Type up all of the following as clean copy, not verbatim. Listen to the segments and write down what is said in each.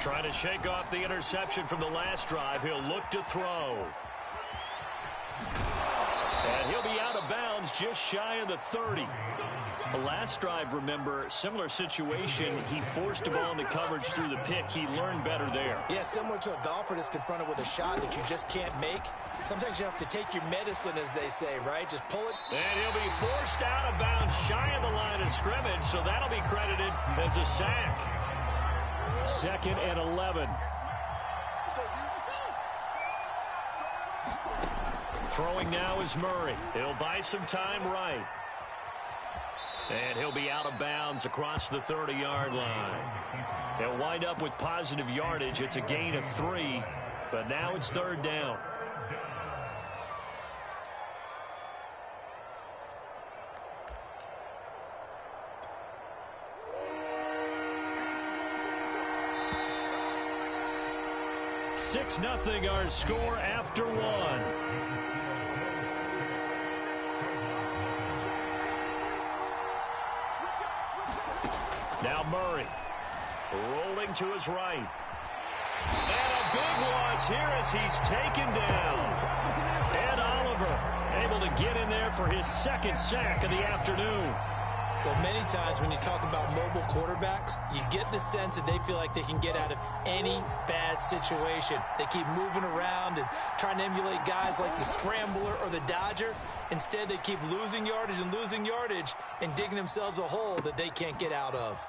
Trying to shake off the interception from the last drive. He'll look to throw. And he'll be out of bounds just shy of the 30. The last drive, remember, similar situation. He forced a ball into coverage through the pick. He learned better there. Yeah, similar to a golfer that's confronted with a shot that you just can't make. Sometimes you have to take your medicine, as they say, right? Just pull it. And he'll be forced out of bounds shy of the line of scrimmage, so that'll be credited as a sack. 2nd and 11. Throwing now is Murray. He'll buy some time right. And he'll be out of bounds across the 30-yard line. He'll wind up with positive yardage. It's a gain of 3, but now it's 3rd down. Six nothing our score after 1. Now Murray, rolling to his right. And a big loss here as he's taken down. And Oliver able to get in there for his 2nd sack of the afternoon. Well, many times when you talk about mobile quarterbacks, you get the sense that they feel like they can get out of any bad situation. They keep moving around and trying to emulate guys like the Scrambler or the Dodger. Instead, they keep losing yardage and digging themselves a hole that they can't get out of.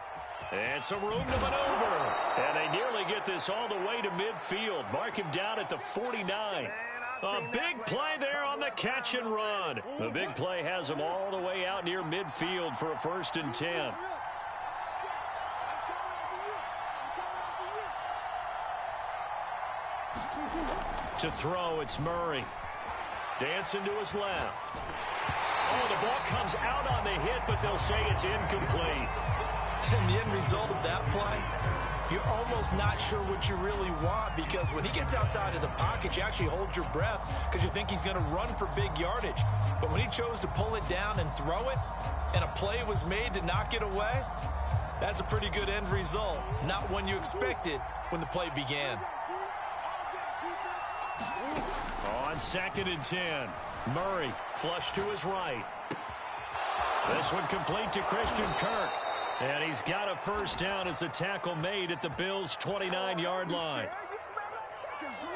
And some room to maneuver. And they nearly get this all the way to midfield. Mark him down at the 49. A big play there on the catch and run. The big play has him all the way out near midfield for a 1st and 10. To throw, it's Murray. Dancing to his left. Oh, the ball comes out on the hit, but they'll say it's incomplete. And the end result of that play, you're almost not sure what you really want, because when he gets outside of the pocket, you actually hold your breath because you think he's going to run for big yardage. But when he chose to pull it down and throw it, and a play was made to knock it away, that's a pretty good end result. Not one you expected when the play began. On 2nd and 10, Murray flush to his right. This one complete to Christian Kirk. And he's got a 1st down as the tackle made at the Bills' 29-yard line.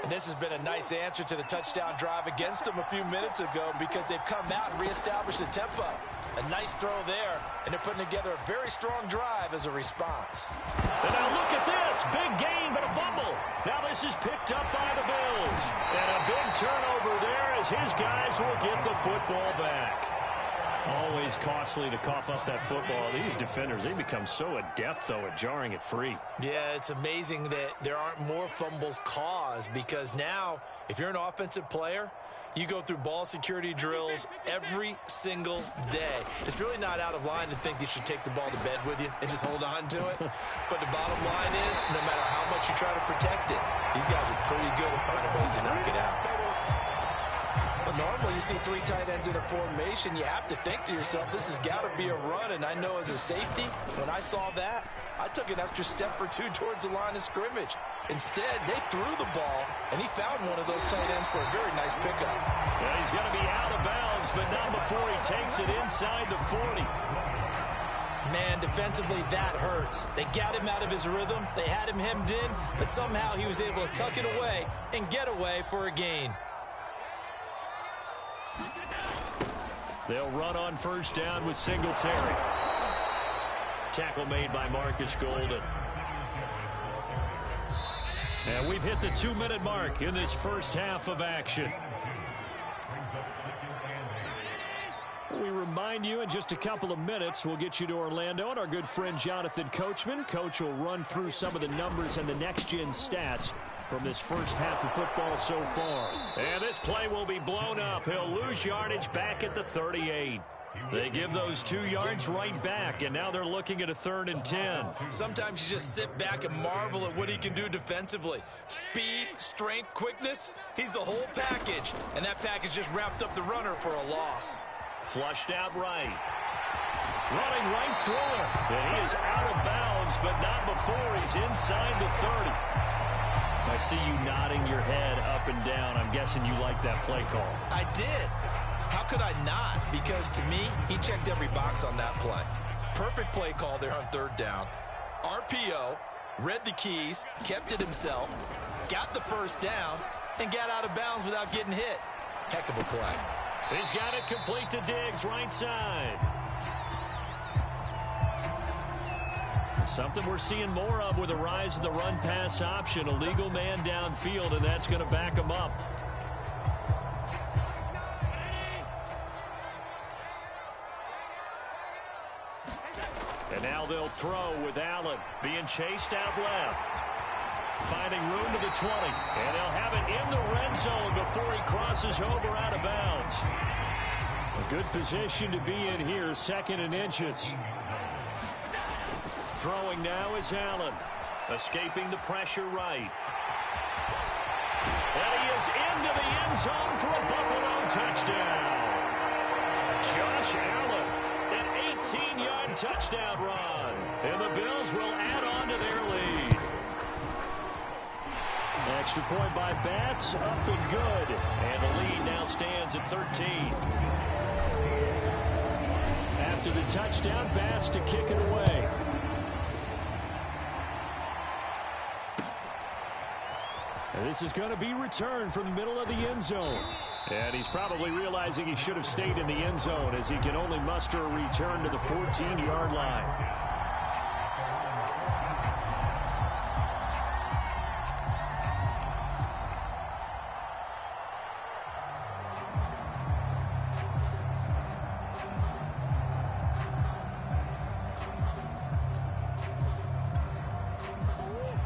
And this has been a nice answer to the touchdown drive against them a few minutes ago, because they've come out and reestablished the tempo. A nice throw there, and they're putting together a very strong drive as a response. And now look at this. Big gain, but a fumble. Now this is picked up by the Bills. And a big turnover there as his guys will get the football back. Always costly to cough up that football. These defenders, they become so adept, though, at jarring it free. Yeah, it's amazing that there aren't more fumbles caused, because now, if you're an offensive player, you go through ball security drills every single day. It's really not out of line to think you should take the ball to bed with you and just hold on to it. But the bottom line is, no matter how much you try to protect it, these guys are pretty good at finding ways to knock it out. Normally, you see 3 tight ends in a formation, you have to think to yourself, this has got to be a run. And I know as a safety, when I saw that, I took an extra step or 2 towards the line of scrimmage. Instead, they threw the ball, and he found one of those tight ends for a very nice pickup. Yeah, he's going to be out of bounds, but not before he takes it inside the 40. Man, defensively, that hurts. They got him out of his rhythm. They had him hemmed in, but somehow he was able to tuck it away and get away for a gain. They'll run on 1st down with Singletary. Tackle made by Marcus Golden. And we've hit the 2-minute mark in this 1st half of action. We remind you in just a couple of minutes, we'll get you to Orlando and our good friend Jonathan Coachman. Coach will run through some of the numbers and the next-gen stats from this 1st half of football so far. And this play will be blown up. He'll lose yardage back at the 38. They give those 2 yards right back, and now they're looking at a 3rd and 10. Sometimes you just sit back and marvel at what he can do defensively. Speed, strength, quickness, he's the whole package. And that package just wrapped up the runner for a loss. Flushed out right. Running right through him. And he is out of bounds moves, but not before he's inside the 30. I see you nodding your head up and down. I'm guessing you like that play call. I did. How could I not? Because to me, he checked every box on that play. Perfect play call there on third down. RPO, read the keys, kept it himself, got the first down, and got out of bounds without getting hit. Heck of a play. He's got it complete to Diggs, right side. Something we're seeing more of with the rise of the run-pass option. A legal man downfield, and that's going to back him up. And now they'll throw with Allen being chased out left. Finding room to the 20. And they'll have it in the red zone before he crosses over out of bounds. A good position to be in here, 2nd and inches. Throwing now is Allen. Escaping the pressure right. And he is into the end zone for a Buffalo touchdown. Josh Allen, an 18-yard touchdown run. And the Bills will add on to their lead. Extra point by Bass, up and good. And the lead now stands at 13. After the touchdown, Bass to kick it away. And this is going to be returned from the middle of the end zone. And he's probably realizing he should have stayed in the end zone as he can only muster a return to the 14-yard line.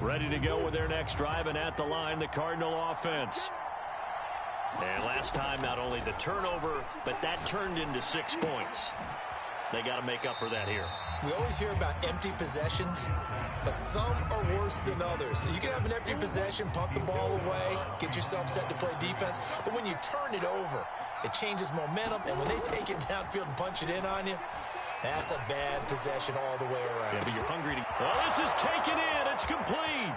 Ready to go with their next drive, and at the line, the Cardinal offense. And last time, not only the turnover, but that turned into 6 points. They got to make up for that here. We always hear about empty possessions, but some are worse than others. You can have an empty possession, pump the ball away, get yourself set to play defense, but when you turn it over, it changes momentum, and when they take it downfield and punch it in on you, that's a bad possession all the way around. Yeah, but you're hungry to... Well, this is taken in. It's complete.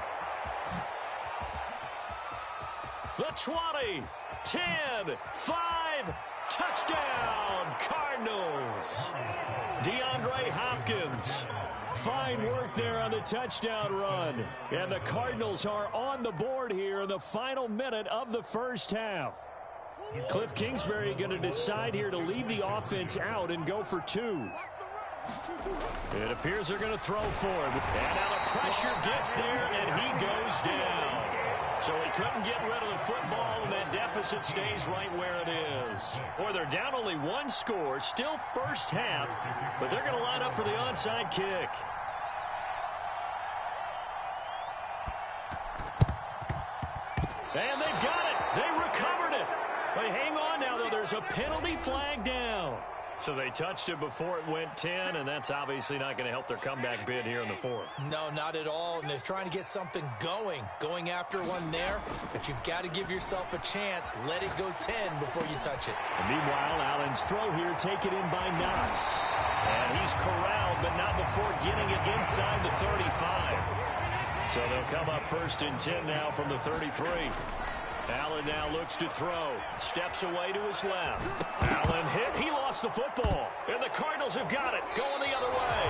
The 20, 10, 5, touchdown, Cardinals. DeAndre Hopkins. Fine work there on the touchdown run. And the Cardinals are on the board here in the final minute of the first half. Cliff Kingsbury going to decide here to leave the offense out and go for 2. It appears they're going to throw for him. And now the pressure gets there, and he goes down. So he couldn't get rid of the football, and that deficit stays right where it is. Boy, they're down only 1 score, still first half, but they're going to line up for the onside kick. And they've got it. They recovered it. But hang on now, though. There's a penalty flag down. So they touched it before it went 10, and that's obviously not going to help their comeback bid here in the 4th. No, not at all, and they're trying to get something going after one there, but you've got to give yourself a chance. Let it go 10 before you touch it. And meanwhile, Allen's throw here taken in by Knox. And he's corralled, but not before getting it inside the 35. So they'll come up 1st and 10 now from the 33. Allen now looks to throw. Steps away to his left. Allen hit. He lost the football. And the Cardinals have got it. Going the other way.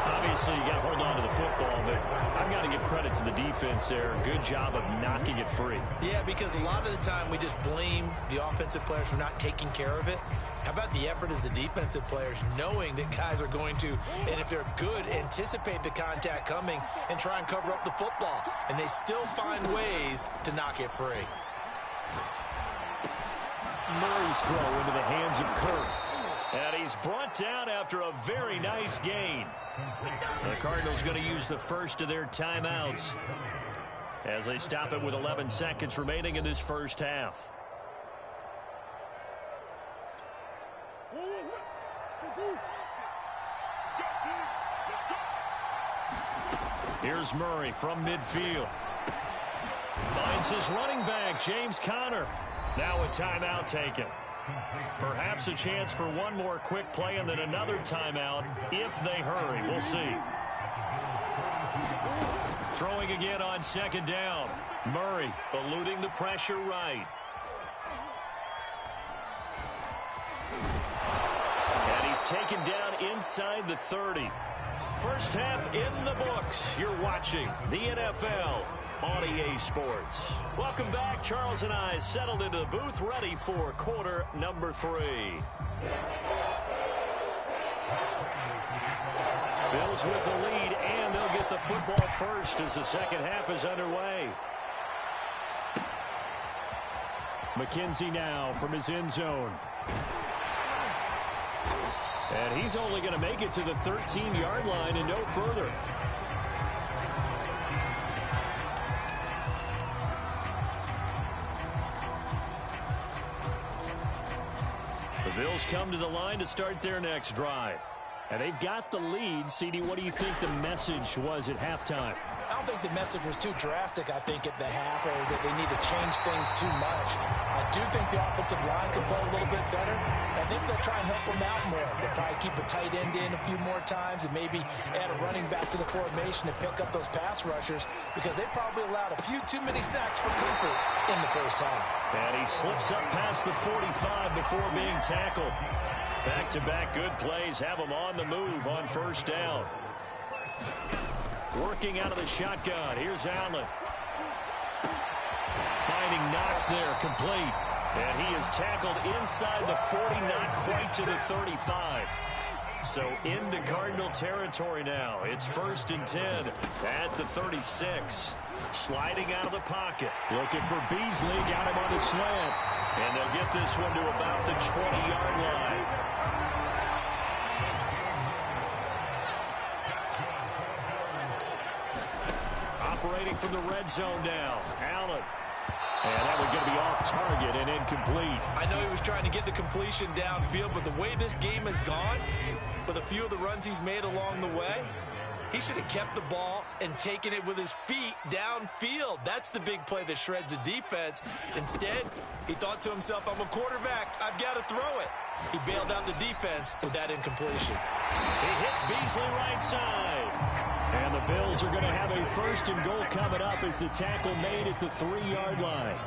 Obviously, you got to hold on to the football, but I've got to give credit to the defense there. Good job of knocking it free. Yeah, because a lot of the time we just blame the offensive players for not taking care of it. How about the effort of the defensive players knowing that guys are going to, and if they're good, anticipate the contact coming and try and cover up the football. And they still find ways to knock it free. Murray's throw into the hands of Kirk. And he's brought down after a very nice gain. The Cardinals going to use the first of their timeouts as they stop it with 11 seconds remaining in this first half. Here's Murray from midfield. Finds his running back, James Conner. Now a timeout taken. Perhaps a chance for one more quick play and then another timeout if they hurry. We'll see. Throwing again on second down. Murray eluding the pressure right. And he's taken down inside the 30. First half in the books. You're watching the NFL on EA Sports. Welcome back. Charles and I settled into the booth, ready for quarter number 3. Bills with the lead, and they'll get the football first as the second half is underway. McKenzie now from his end zone. And he's only going to make it to the 13-yard line and no further. The Bills come to the line to start their next drive. And they've got the lead. CD, what do you think the message was at halftime? I don't think the message was too drastic, I think, at the half, or that they need to change things too much. I do think the offensive line could play a little bit better. I think they'll try and help them out more. They'll probably keep a tight end in a few more times and maybe add a running back to the formation to pick up those pass rushers, because they probably allowed a few too many sacks for comfort in the first half. And he slips up past the 45 before being tackled. Back-to-back good plays have him on the move on first down. Working out of the shotgun. Here's Allen. Finding Knox there, complete. And he is tackled inside the 40, not quite to the 35. So into Cardinal territory now. It's 1st and 10 at the 36. Sliding out of the pocket. Looking for Beasley. Got him on the slant. And they'll get this one to about the 20-yard line. Operating from the red zone now. Allen. And that one going to be off target and incomplete. I know he was trying to get the completion downfield, but the way this game has gone, with a few of the runs he's made along the way, he should have kept the ball and taken it with his feet downfield. That's the big play that shreds the defense. Instead, he thought to himself, I'm a quarterback. I've got to throw it. He bailed out the defense with that incompletion. He hits Beasley right side. And the Bills are going to have a 1st and goal coming up as the tackle made at the 3-yard line.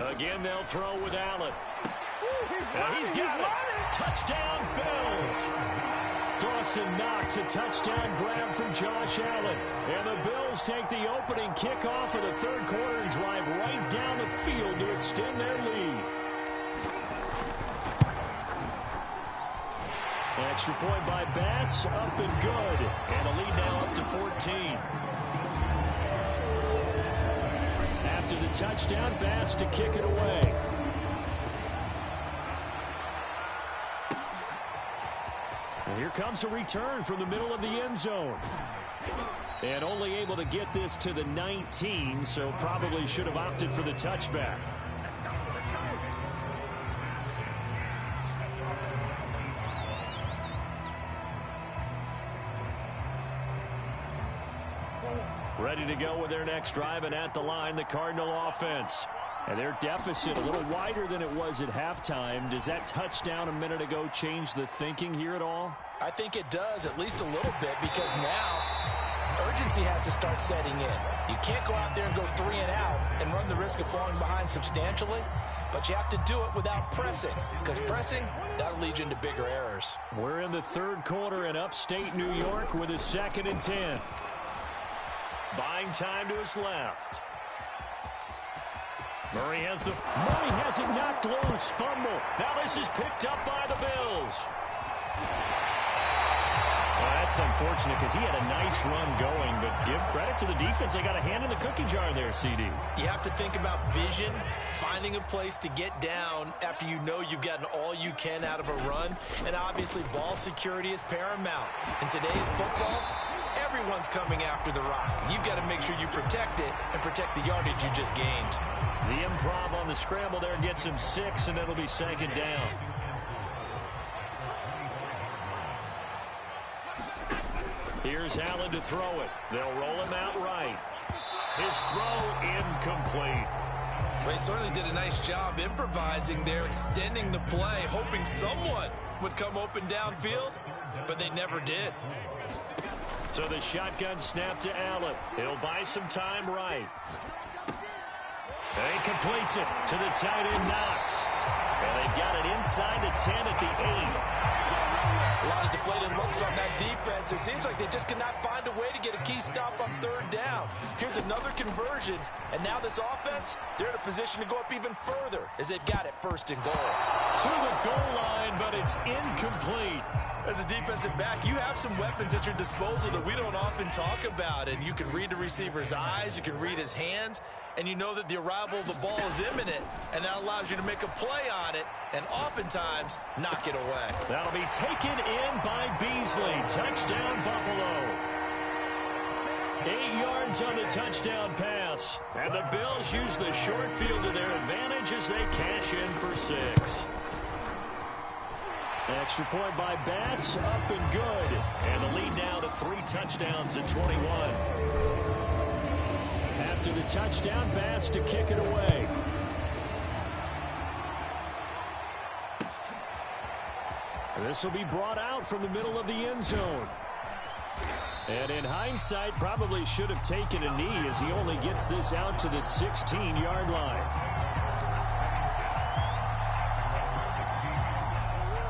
Again, they'll throw with Allen. And he's got it. Touchdown, Bills. Dawson Knox, a touchdown grab from Josh Allen. And the Bills take the opening kickoff of the third quarter and drive right down the field to extend their lead. Extra point by Bass, up and good. And the lead now up to 14. After the touchdown, Bass to kick it away. And here comes a return from the middle of the end zone. And only able to get this to the 19, so probably should have opted for the touchback. Ready to go with their next drive, and at the line, the Cardinal offense. And their deficit a little wider than it was at halftime. Does that touchdown a minute ago change the thinking here at all? I think it does, at least a little bit, because now urgency has to start setting in. You can't go out there and go 3 and out and run the risk of falling behind substantially, but you have to do it without pressing, because pressing, that'll lead you into bigger errors. We're in the third quarter in upstate New York with a 2nd and 10. Buying time to his left. Murray has it knocked loose. Fumble. Now this is picked up by the Bills. Well, that's unfortunate because he had a nice run going, but give credit to the defense. They got a hand in the cookie jar there, CD. You have to think about vision, finding a place to get down after you know you've gotten all you can out of a run, and obviously ball security is paramount. In today's football, everyone's coming after the rock. You've got to make sure you protect it and protect the yardage you just gained. The improv on the scramble there gets him 6, and it'll be 2nd down. Here's Allen to throw it. They'll roll him out right. His throw incomplete. Well, he certainly did a nice job improvising there, extending the play, hoping someone would come open downfield. but they never did. So the shotgun snap to Allen. He'll buy some time right. And he completes it to the tight end, Knox. And they've got it inside the 10 at the 8. A lot of deflated looks on that defense. It seems like they just cannot find a way to get a key stop on third down. Here's another conversion, and now this offense, they're in a position to go up even further as they've got it first and goal. To the goal line, but it's incomplete. As a defensive back, you have some weapons at your disposal that we don't often talk about. And you can read the receiver's eyes, you can read his hands, and you know that the arrival of the ball is imminent, and that allows you to make a play on it and oftentimes knock it away. That'll be taken in by Beasley. Touchdown, Buffalo. 8 yards on the touchdown pass. And the Bills use the short field to their advantage as they cash in for 6. Extra point by Bass, up and good. And the lead now to 3 touchdowns at 21. After the touchdown, Bass to kick it away. This will be brought out from the middle of the end zone. And in hindsight, probably should have taken a knee as he only gets this out to the 16-yard line.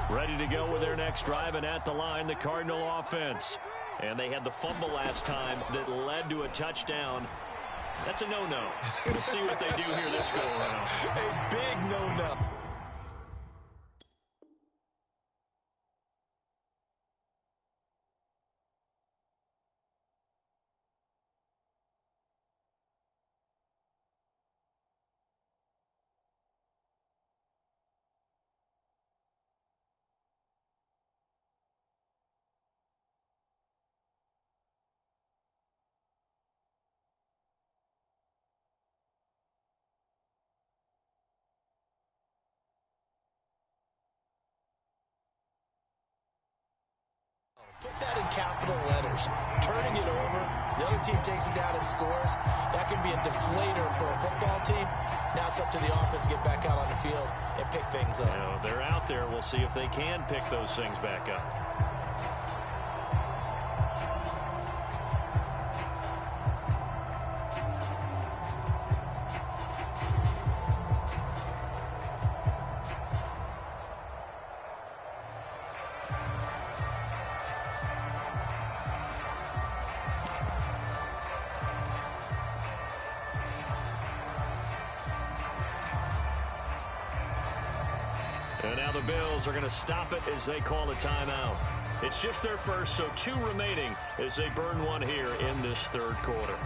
Ready to go with their next drive, and at the line, the Cardinal offense. And they had the fumble last time that led to a touchdown. That's a no-no. We'll see what they do here this go-around. A big no-no. Put that in capital letters. Turning it over, the other team takes it down and scores. That can be a deflator for a football team. Now it's up to the offense to get back out on the field and pick things up. They're out there. We'll see if they can pick those things back up. And now the Bills are going to stop it as they call a timeout. It's just their first, so 2 remaining as they burn one here in this third quarter.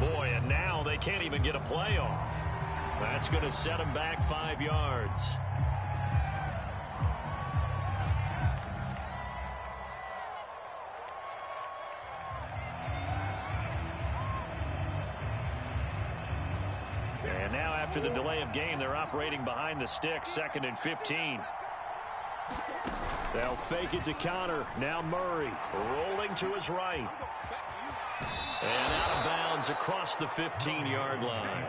Boy, and now they can't even get a play off. That's going to set them back 5 yards. And now after the delay of game, they're operating behind the sticks, 2nd and 15. They'll fake it to Connor. Now Murray rolling to his right. And out of bounds across the 15-yard line.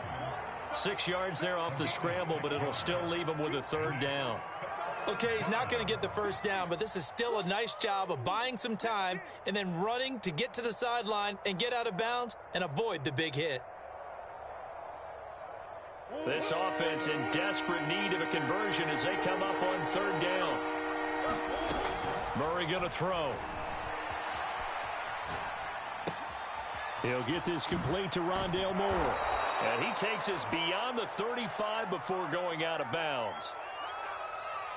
6 yards there off the scramble, but it'll still leave him with a 3rd down. Okay, he's not going to get the first down, but this is still a nice job of buying some time and then running to get to the sideline and get out of bounds and avoid the big hit. This offense in desperate need of a conversion as they come up on 3rd down. Murray going to throw. He'll get this complete to Rondale Moore. And he takes us beyond the 35 before going out of bounds.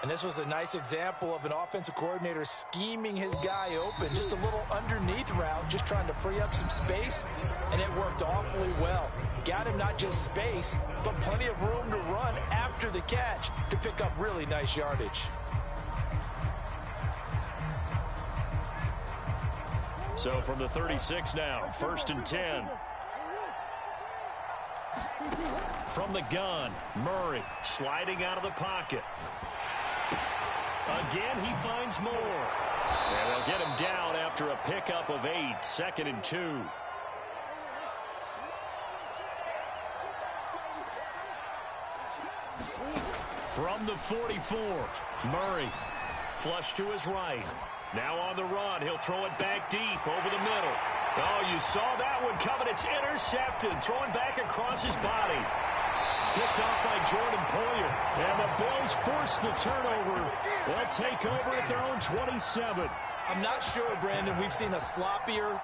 And this was a nice example of an offensive coordinator scheming his guy open. Just a little underneath route, just trying to free up some space, and it worked awfully well. Got him not just space, but plenty of room to run after the catch to pick up really nice yardage. So from the 36 now, 1st and 10. From the gun, Murray sliding out of the pocket. Again, he finds more. And they'll get him down after a pickup of 8, 2nd and 2. From the 44, Murray flush to his right. Now on the run, he'll throw it back deep over the middle. Oh, you saw that one coming. It's intercepted, throwing back across his body. Picked off by Jordan Poyer. And the Bills force the turnover. They'll take over at their own 27. I'm not sure, Brandon, we've seen a sloppier